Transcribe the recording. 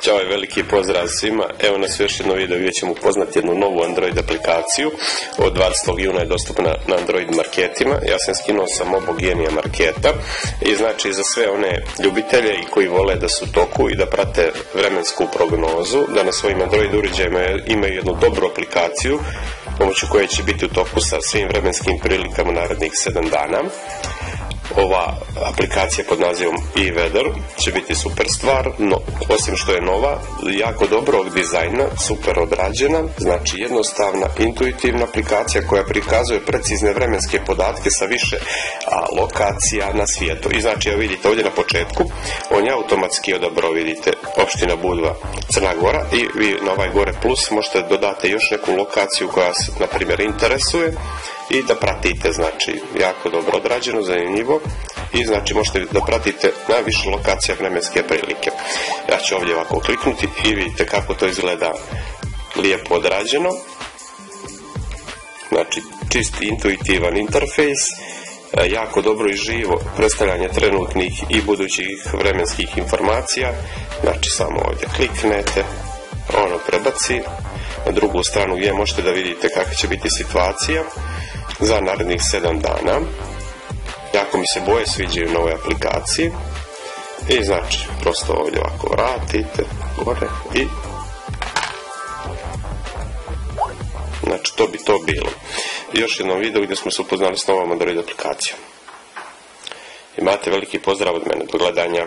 Ćao i veliki pozdrav svima. Evo nas još jedno video gdje ćemo upoznati jednu novu Android aplikaciju. Od 20. juna je dostupna na Android marketima. Ja sam skinuo sa Mobogenija marketa i znači za sve one ljubitelje i koji vole da su u toku i da prate vremensku prognozu, da na svojim Android uređajima imaju jednu dobru aplikaciju pomoću koje će biti u toku sa svim vremenskim prilikama narednih 7 dana. Ova aplikacija pod nazivom eWeather će biti super stvar, no osim što je nova, jako dobrog dizajna, super odrađena, znači jednostavna, intuitivna aplikacija koja prikazuje precizne vremenske podatke sa više lokacija na svijetu. I znači, ja vidite ovdje na početku, on je automatski odabrao, vidite, opština Budva, Crna Gora, i vi na ovaj gore plus možete dodati još neku lokaciju koja vas, na primjer, interesuje i da pratite, znači, jako dobro odrađeno, zanimljivo, i znači možete da pratite na više lokacija vremenske prilike. Ja ću ovdje ovako kliknuti i vidite kako to izgleda lijepo odrađeno. Znači, čist intuitivan interfejs, jako dobro i živo predstavljanje trenutnih i budućih vremenskih informacija. Znači, samo ovdje kliknete, ono prebaci na drugu stranu gdje možete da vidite kakva će biti situacija za narednih 7 dana. Jako mi se boje sviđaju nove aplikacije. I znači, prosto ovdje ovako vratite gore i znači, to bi to bilo. Još jednom video gdje smo se upoznali s novom Android aplikacijom. Imate veliki pozdrav od mene, do gledanja.